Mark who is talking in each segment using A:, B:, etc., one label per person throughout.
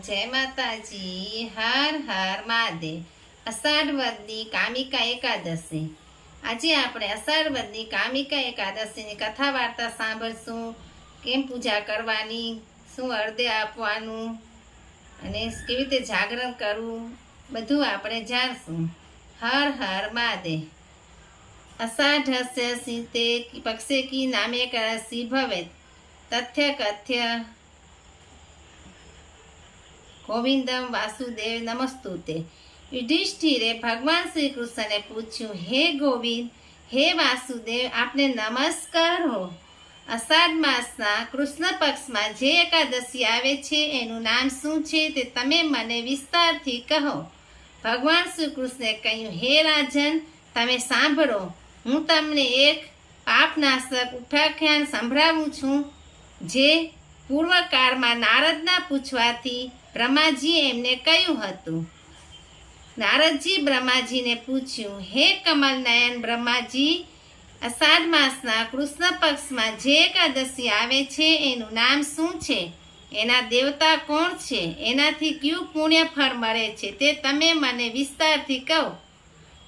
A: જય માતાજી, હર હર મહાદેવ। અષાઢ વદની કામિકા એકાદશી। આજે આપણે અષાઢ વદની કામિકા એકાદશીની કથા વાર્તા સાંભળશું। કેમ પૂજા કરવાની, શું અર્ધ્ય આપવાનું અને કેવી રીતે જાગરણ કરવું, બધું આપણે જાણશું। હર હર મહાદેવ। અષાઢસ્ય સીતે પક્ષે કી નામે એકાદશી ભવેત તથ્ય કથ્ય गोविंदम वासुदेव नमस्तुते। युधिष्ठिरे भगवान श्री कृष्ण ने पूछ्યું, हे गोविंद, हे वासुदेव, आपने नमस्कार हो। अषाढ़ मासना कृष्ण पक्षમાં જે એકાદશી આવે છે એનું નામ શું છે તે તમે મને વિસ્તારથી કહો। ભગવાન શ્રી કૃષ્ણે કહ્યું, હે રાજન, તમે સાંભળો, હું તમને એક પાપનાશક ઉપાખ્યાન સંભળાવું છું જે પૂર્વકાળમાં નારદના પૂછવાથી બ્રહ્માજી એમને કહ્યું હતું। નારદજી બ્રહ્માજીને પૂછ્યું, હે કમલનયન બ્રહ્માજી, અષાઢ માસના કૃષ્ણ પક્ષમાં જે એકાદશી આવે છે એનું નામ શું છે, એના દેવતા કોણ છે, એનાથી કયું પુણ્ય ફળ મળે છે તે તમે મને વિસ્તારથી કહો।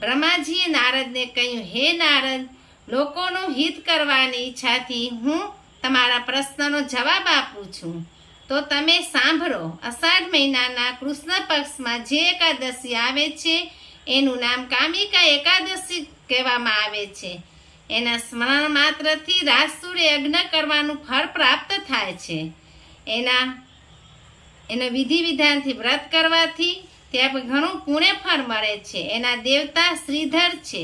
A: બ્રહ્માજીએ નારદને કહ્યું, હે નારદ, લોકોનું હિત કરવાની ઈચ્છાથી હું તમારા પ્રશ્નનો જવાબ આપું છું, તો તમે સાંભળો। અષાઢ મહિનાના કૃષ્ણ પક્ષમાં જે એકાદશી આવે છે એનું નામ કામિકા એકાદશી કહેવામાં આવે છે। એના સ્મરણ માત્રથી રાજસૂર યજ્ઞ કરવાનું ફળ પ્રાપ્ત થાય છે। એના વિધિ વિધાનથી વ્રત કરવાથી ત્યાં ઘણું પુણ્ય ફળ મળે છે। એના દેવતા શ્રીધર છે।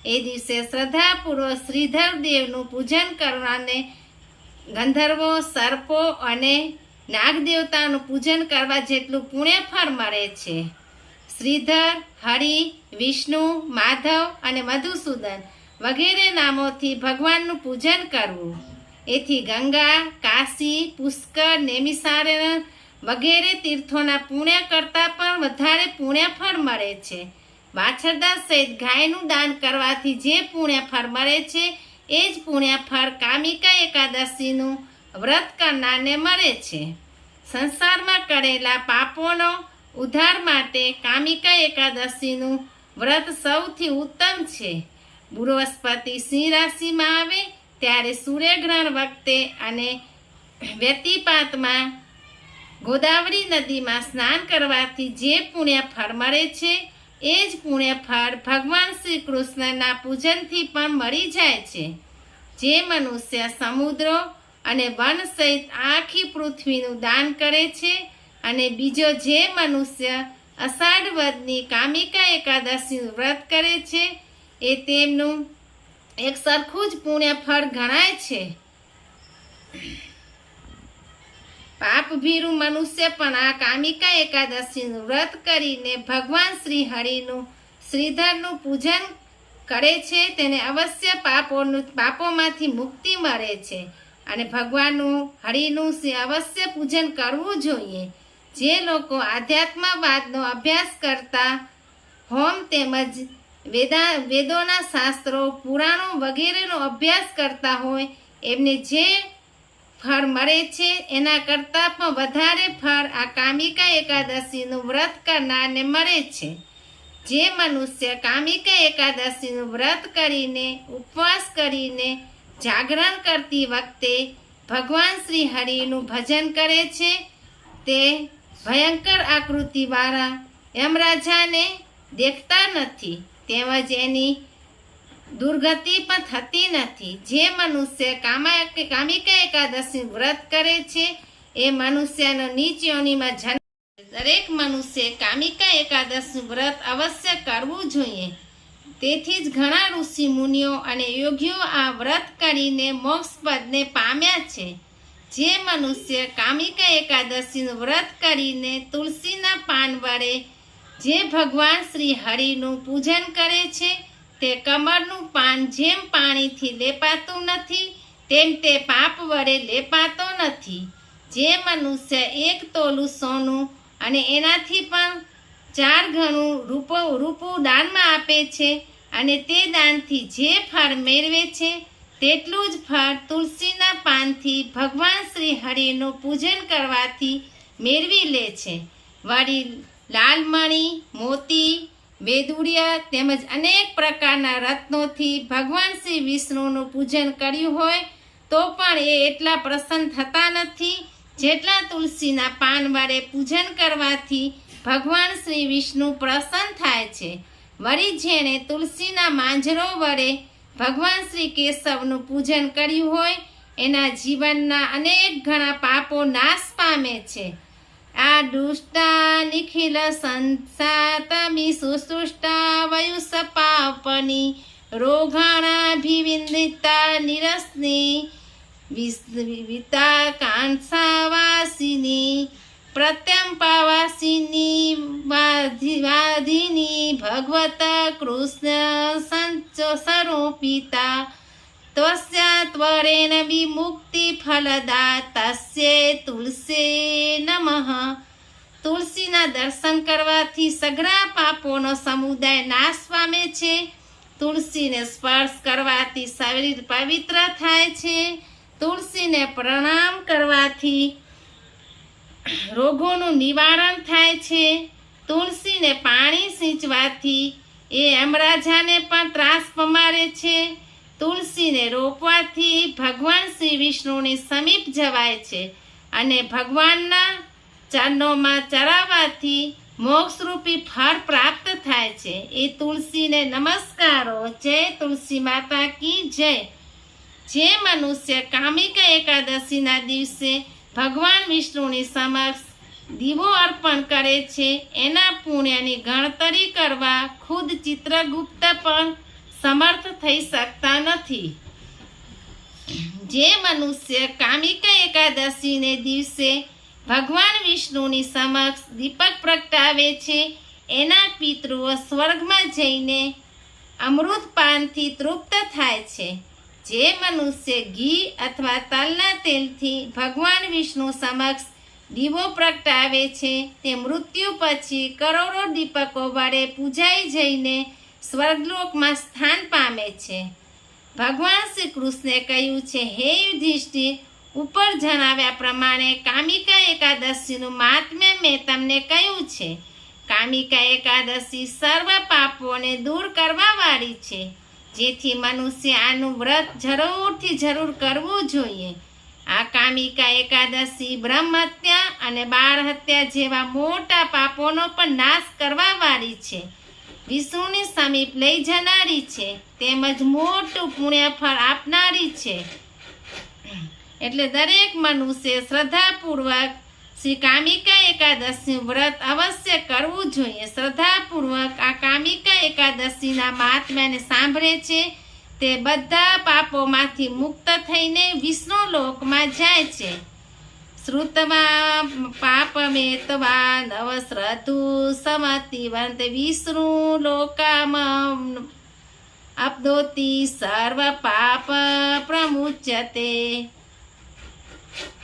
A: એ દિવસે શ્રદ્ધાપૂર્વક શ્રીધર દેવનું પૂજન કરવાને ગંધર્વો, સર્પો અને નાગ દેવતાનું પૂજન કરવા જેટલું પુણ્ય ફળ મળે છે। શ્રીધર, હરિ, વિષ્ણુ, માધવ અને મધુસૂદન વગેરે નામોથી ભગવાનનું પૂજન કરવું, એથી ગંગા, કાશી, પુષ્કર, નૈમિષારણ્ય વગેરે તીર્થોના પુણ્ય કરતાં પણ વધારે પુણ્ય ફળ મળે છે। વાછરદા સહિત ગાયનું દાન કરવાથી જે પુણ્ય ફળ મળે છે એ જ પુણ્ય ફળ કામિકા એકાદશીનું વ્રત કરનારને મળે છે। સંસારમાં કરેલા પાપોનો ઉદ્ધાર માટે કામિકા એકાદશીનું વ્રત સૌથી ઉત્તમ છે। બૃહસ્પતિ સિંહ રાશિમાં આવે ત્યારે સૂર્યગ્રહણ વખતે અને વ્યતિપાતમાં ગોદાવરી નદીમાં સ્નાન કરવાથી જે પુણ્ય ફળ મળે છે એ જ પુણ્ય ફળ ભગવાન શ્રી કૃષ્ણના પૂજનથી પણ મળી જાય છે। જે મનુષ્ય સમુદ્રો અને વન સહિત આખી પૃથ્વીનું દાન કરે છે અને બીજો જે મનુષ્ય અષાઢ વદની કામિકા એકાદશીનું વ્રત કરે છે એ તેમનું એક સરખું જ પુણ્ય ફળ ગણાય છે। પાપભીરુ મનુષ્ય પણ આ કામિકા એકાદશીનું વ્રત કરીને ભગવાન શ્રી હરિનું શ્રીધરનું પૂજન કરે છે તેને અવશ્ય પાપોમાંથી મુક્તિ મળે છે અને ભગવાનનું હરિનું અવશ્ય પૂજન કરવું જોઈએ। જે લોકો આધ્યાત્મવાદનો અભ્યાસ કરતા હોમ તેમજ વેદોના શાસ્ત્રો, પુરાણો વગેરેનો અભ્યાસ કરતા હોય એમને જે ફળ મળે છે એના કરતાં પણ વધારે ફળ આ કામિકા એકાદશીનું વ્રત કરનારને મળે છે। જે મનુષ્ય કામિકા એકાદશીનું વ્રત કરીને ઉપવાસ કરીને જાગરણ કરતી વખતે ભગવાન શ્રી હરિનું ભજન કરે છે તે ભયંકર આકૃતિવાળા યમરાજાને દેખતા નથી તેમજ એની દુર્ગતિ પણ થતી નથી। જે મનુષ્ય કામિકા એકાદશી વ્રત કરે છે એ મનુષ્યનો નીચ યોનિમાં જન્મ। દરેક મનુષ્ય કામિકા એકાદશી વ્રત અવશ્ય કરવું જોઈએ। તેથી જ ઘણા ઋષિ મુનિઓ અને યોગીઓ આ વ્રત કરીને મોક્ષપદને પામ્યા છે। જે મનુષ્ય કામિકા એકાદશીનું વ્રત કરીને તુલસીના પાન વડે જે ભગવાન શ્રી હરિનું પૂજન કરે છે તે કમળનું પાન જેમ પાણીથી લેપાતું નથી તેમ તે પાપ વડે લેપાતો નથી। જે મનુષ્ય 1 તોલું સોનું અને એનાથી પણ 4 ગણું રૂપું દાનમાં આપે છે અને તે દાનથી જે ફળ મેળવે છે તેટલું જ ફળ તુલસીના પાનથી ભગવાન શ્રી હરિનું પૂજન કરવાથી મેળવી લે છે। વળી લાલમણી, મોતી, વેદુડિયા તેમજ અનેક પ્રકારના રત્નોથી ભગવાન શ્રી વિષ્ણુનું પૂજન કર્યું હોય તો પણ એ એટલા પ્રસન્ન થતા નથી જેટલા તુલસીના પાન વડે પૂજન કરવાથી ભગવાન શ્રી વિષ્ણુ પ્રસન્ન થાય છે. વળી જેણે તુલસીના માંજરો વડે ભગવાન શ્રી કેશવનું પૂજન કર્યું હોય એના જીવનના અનેક ઘણા પાપો નાશ પામે છે. આ દુષ્ટા નિખિલ સંસાતમી સુસૃષ્ટા વયુસપાપની રોગાણાભિવિંદિતા નિરસની વિતા કાંસાવાસિની પ્રત્યંપાવાસિની વાધિની ભગવત કૃષ્ણ સંચો સ્વરૂપિતા ત્વસ્યા ત્વરેણ વિમુક્તિ ફલદા તસ્યે તુલસે નમઃ. તુલસીના દર્શન કરવાથી સઘળા પાપોનો સમુદાય નાશ પામે છે. તુલસીને સ્પર્શ કરવાથી શરીર પવિત્ર થાય છે. તુલસીને પ્રણામ કરવાથી રોગોનું નિવારણ થાય છે. તુલસીને પાણી સિંચવાથી એ યમરાજાને પણ ત્રાસ પમારે છે. તુલસીને રોપવાથી ભગવાન શ્રી વિષ્ણુની સમીપ જવાય છે અને ભગવાનના ચરણોમાં ચરાવવાથી મોક્ષરૂપી ફળ પ્રાપ્ત થાય છે. એ તુલસીને નમસ્કારો. જય તુલસી માતા કી જય. જે મનુષ્ય કામિકા એકાદશીના દિવસે ભગવાન વિષ્ણુની સમક્ષ દીવો અર્પણ કરે છે એના પુણ્યની ગણતરી કરવા ખુદ ચિત્રગુપ્ત પણ સમર્થ થઈ શકતા નથી. જે મનુષ્ય કામિકા એકાદશીને દિવસે ભગવાન વિષ્ણુની સમક્ષ દીપક પ્રગટાવે છે એના પિતૃઓ સ્વર્ગમાં જઈને અમૃતપાનથી તૃપ્ત થાય છે. જે મનુષ્ય ઘી અથવા તલના તેલથી ભગવાન વિષ્ણુ સમક્ષ દીવો પ્રગટાવે છે તે મૃત્યુ પછી કરોડો દીપકો વડે પૂજાઈ જઈને સ્વર્ગલોકમાં સ્થાન પામે છે. ભગવાન શ્રી કૃષ્ણે કહ્યું છે, હે યુધિષ્ઠિર, ઉપર જણાવ્યા પ્રમાણે કામિકા એકાદશીનું મહાત્મ્ય મેં તમને કહ્યું છે. કામિકા એકાદશી સર્વ પાપોને દૂર કરવાવાળી છે, જેથી મનુષ્ય આનું વ્રત જરૂર કરવું જોઈએ. આ કામિકા એકાદશી બ્રહ્મહત્યા અને બાળ હત્યા જેવા મોટા પાપોનો પણ નાશ કરવાવાળી છે, વિષ્ણુની સમીપ લઈ જનારી છે, તેમજ મોટું પુણ્યફળ આપનારી છે. એટલે દરેક મનુષ્ય શ્રદ્ધાપૂર્વક શ્રી કામિકા એકાદશીનું વ્રત અવશ્ય કરવું જોઈએ. શ્રદ્ધાપૂર્વક આ કામિકા એકાદશીના મહાત્મ્યને સાંભળે છે તે બધા પાપોમાંથી મુક્ત થઈને વિષ્ણુ લોકમાં જાય છે. શ્રુતવા પાપમેતવા નવશ્રદ્ધુ સમતિવંત વિષ્ણુ લોકામ અપદોતિ સર્વ પાપ પ્રમુચ્યતે.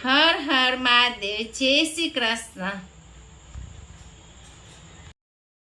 A: હર હર મહાદેવ. જય શ્રી કૃષ્ણ.